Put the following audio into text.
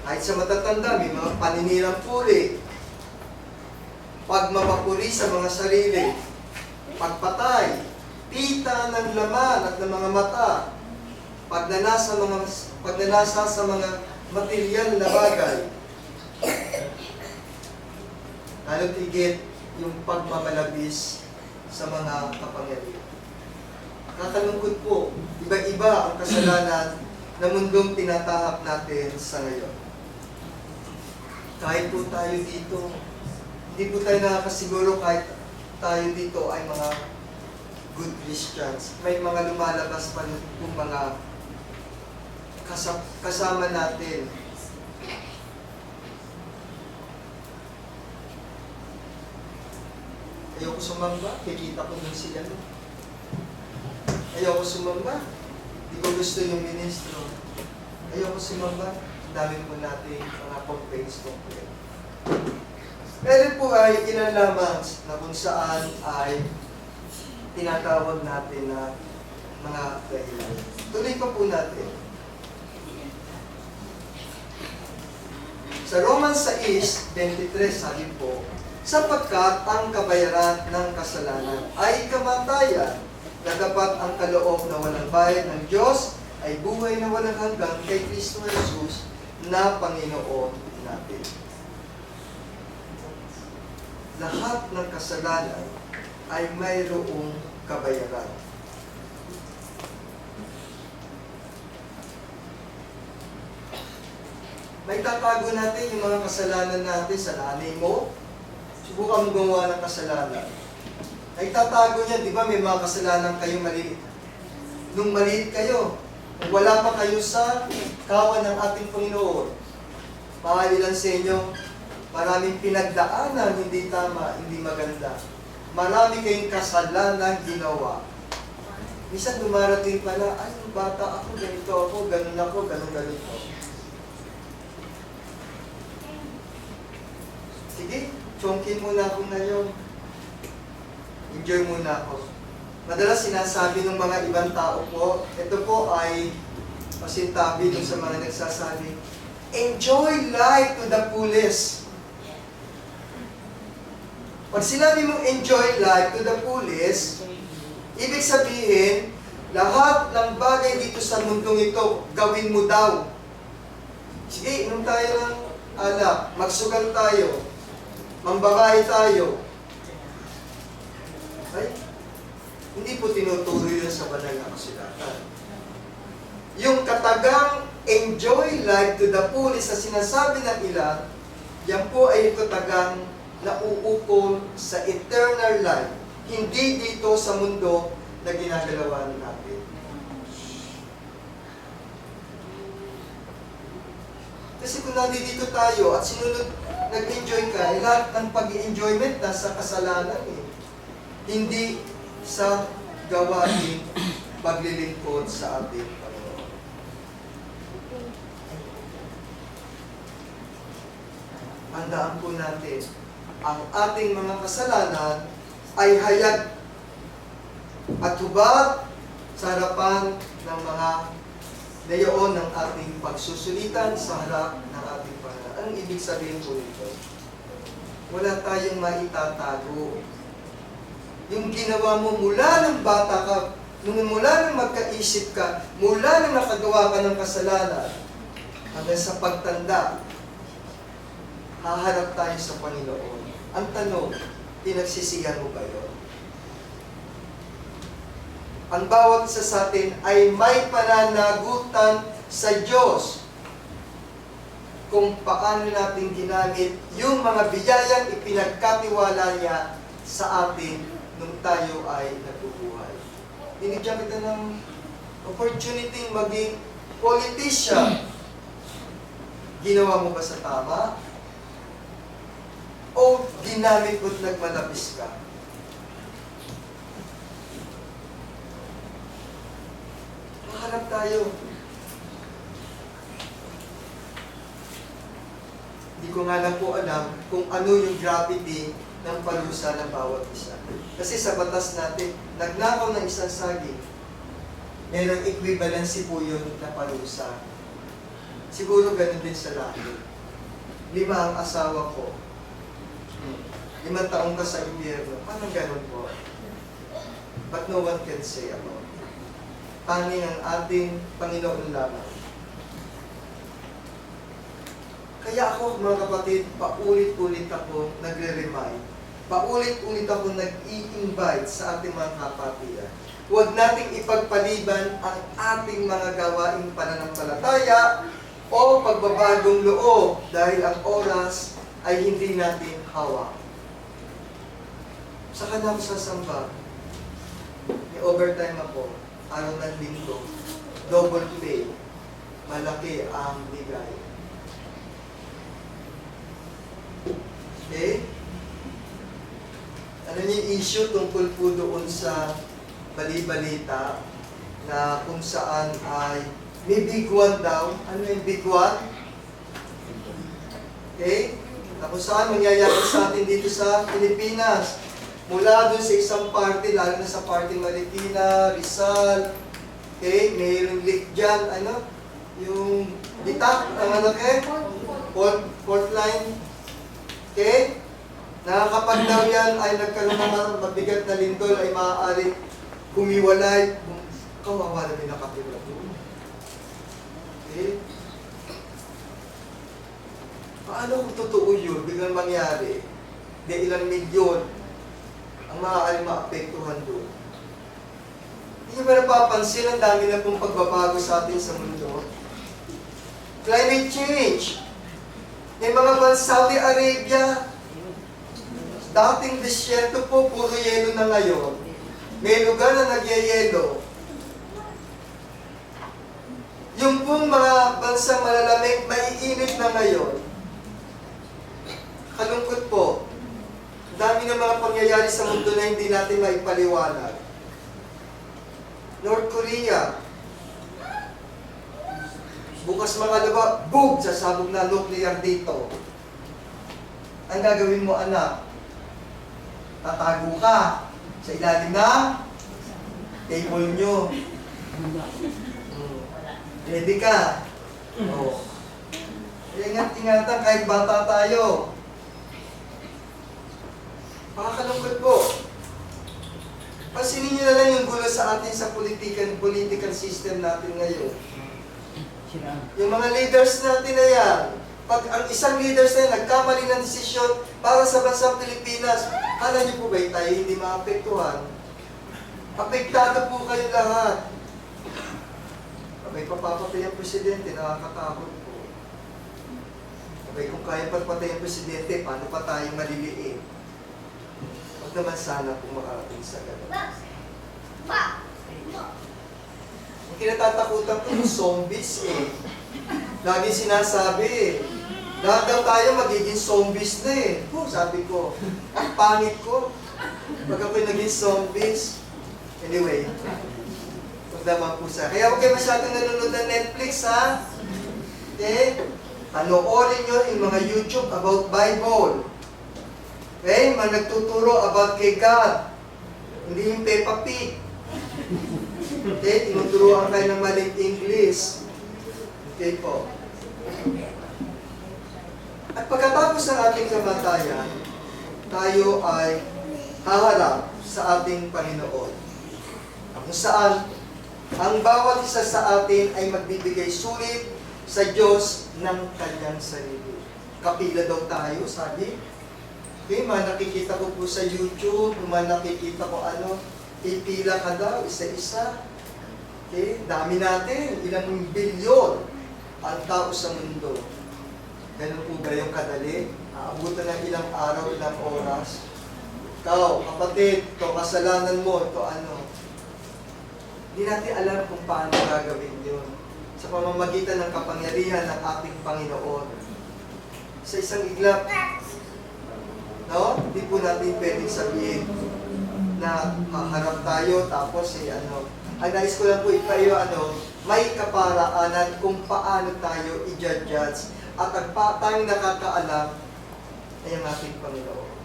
Kahit sa matatanda, may mga paninirang puri, pagmamapuri sa mga sarili, pagpatay, pita ng laman at ng mga mata, pagnanasa sa mga material na bagay, lalo't higit yung pagmamalabis sa mga kapangyarihan. Kakalungkot po, iba-iba ang kasalanan na mundong tinatahak natin sa ngayon. Kahit po tayo dito, hindi po tayo nakakasiguro kahit tayo dito ay mga good Christians. May mga lumalabas pa yung mga kasama natin. Ayoko sumamba, kikita ko nun sila. Ayoko sumamba, hindi ko gusto yung ministro. Ayoko sumamba, dami po natin mga complaints. Pero po ay ilan lamang na kung saan ay tinatawag natin na mga dahilan. Tuloy pa po natin. Sa Romans 6:23 sabi po, sapagkat ang kabayaran ng kasalanan ay kamatayan, na dapat ang kaloob na walang bayad ng Diyos ay buhay na walang hanggan kay Kristo Jesus na Panginoon natin. Lahat ng kasalanan ay mayroong kabayaran. May tatago natin yung mga kasalanan natin sa nanay mo. Subukan mo gumawa ng kasalanan. Ay tatago niya, di ba may mga kasalanan kayo maliit? Nung maliit kayo, kung wala pa kayo sa kawan ng ating Panginoon, maalilan sa inyo, maraming pinagdaanan, hindi tama, hindi maganda. Marami kayong kasalanan ginawa. Minsan dumarating pala, ay, bata ako, ganito ako, ganun ganito. Sige, chongkin muna ako ngayon. Enjoy muna ako. Madalas sinasabi ng mga ibang tao po, ito po ay pasintabi dun sa mga nagsasabi, enjoy life to the fullest. Pag sinabi mong enjoy life to the fullest, ibig sabihin, lahat ng bagay dito sa mundong ito, gawin mo daw. Sige, inom tayo ng alak, magsugal tayo, mambabae tayo. Ay, hindi po tinuturo yun sa banal na kasulatan. Yung katagang enjoy life to the fullest na sinasabi ng ilan, yan po ay katagang nauukol sa eternal life, hindi dito sa mundo na ginagalawan natin. Kasi kung nandito tayo at sinunod, nag-enjoy ka, lahat ng pag-enjoyment nasa kasalanan eh. Hindi sa gawain paglilingkod sa ating Panginoon. Handaan po natin, ang ating mga kasalanan ay hayag at hubad sa harapan ng mga layoon ng ating pagsusulitan sa harap ng ating Panginoon. Anong ibig sabihin po nito? Wala tayong maitatago. Yung ginawa mo mula ng bata ka, mula ng magkaisip ka, mula ng nakagawa ka ng kasalanan, hanggang sa pagtanda, haharap tayo sa Panginoon. Ang tanong, pinagsisihan mo ba yun? Ang bawat isa sa atin ay may pananagutan sa Diyos kung paano natin ginamit yung mga biyayang ipinagkatiwala niya sa atin nung tayo ay nabubuhay. Binigyan kita ng opportunity maging politician. Ginawa mo ba sa tama? O ginamit mo't nagmalabis ka? Maharap tayo. Hindi ko nga lang po alam kung ano yung gravity ng parusa ng bawat isa. Kasi sa batas natin, nagnakaw ng isang saging, merong equivalency po yun na parusa. Siguro ganun din sa lahat. 5 ang asawa ko. 5 taong ka sa impyerno. Parang ganun po. But no one can say about it. Tanging ang ating Panginoon lamang. Kaya ako, mga kapatid, paulit-ulit ako nagre-remind. Paulit-ulit ako nag-i-invite sa ating mga kapatiran. Huwag nating ipagpaliban ang ating mga gawaing pananampalataya o pagbabagong loob dahil ang oras ay hindi natin hawak. Saka na ako sasamba. May overtime ako. Araw ng linggo. Double pay. Malaki ang bigay. Okay? Ano yung issue tungkol po doon sa bali-balita na kung saan ay may big one daw. Ano yung big one? Okay? Na kung saan mangyayari sa atin dito sa Pilipinas. Mula doon sa isang party, lalo na sa party Marikina, Rizal, okay? Mayroong leak dyan, ano? Yung bitak, ang ano eh? Port line. Okay? Na kapag daw yan ay nagkaroon ng mabigat na lindol ay maaaring humiwalay. Kawawa na may nakatira doon. Okay? Paano kung totoo yun, biglang mangyari? Di ilang milyon ang maaaring maapektuhan doon. Hindi nyo ba napapansin ang dami na pong pagbabago sa atin sa mundo? Climate change. May mga Saudi Arabia, dating disyerto po, puro yelo na ngayon. May lugar na nagyayelo. Yung pong mga bansang malalamig, maiinit na ngayon. Kalungkot po. Dami ng mga pangyayari sa mundo na hindi natin maipaliwanag. North Korea. Bukas mga lupa, boom! Sasabog na nuclear dito. Ang gagawin mo, anak? Tatago ka sa ilalim na table nyo. Ready ka? Oo. Ingat-ingatan kahit bata tayo. Makakalungkot po. Pansinin nyo na lang yung gulo sa atin sa political system natin ngayon. Yung mga leaders natin na yan, pag ang isang leaders na yan, nagkamali ng desisyon para sa bansang Pilipinas, kala nyo po ba tayo hindi maapektuhan? Apektado po kayo lahat. Abay, papapatay ang presidente, nakakatakot po. Abay, kung kaya patpatay ang presidente, paano pa tayo maliliit? Huwag naman sana kung makarating sa gano'n. Ang kinatatakutan ko yung zombies eh. Lagi sinasabi eh. Lahat daw tayo magiging zombies na eh. Sabi ko, ang pangit ko. Pag ako'y naging zombies. Anyway, huwag naman po sa. Kaya huwag kayo masyadong nanonood ng Netflix ha. Okay? Panoorin nyo yung mga YouTube about Bible. Okay? Mga nagtuturo about kay God. Hindi yung Peppa Pig. Okay? Tinuturuan kayo ng maling English. Okay po. At pagkatapos ng ating kamatayan, tayo ay haharap sa ating Panginoon. Kung saan, ang bawat isa sa atin ay magbibigay sulit sa Diyos ng kanyang sarili. Kapila daw tayo, sabi. Okay, mga nakikita ko po sa YouTube, mga nakikita ko pipila ka daw, isa-isa. Okay, dami natin, ilang bilyon ang tao sa mundo. Ganun po ba yung kadali? Aabutan ng ilang araw, ilang oras. Ikaw, kapatid, ito kasalanan mo, ito ano. Hindi natin alam kung paano gagawin yun. Sa pamamagitan ng kapangyarihan ng ating Panginoon. Sa isang iglap, no? Hindi po natin pwedeng sabihin na haharap tayo, tapos ang nais ko lang po ipayo, may kaparaanan kung paano tayo i-judge at ang tayong nakakaalam ay ang ating Panginoon.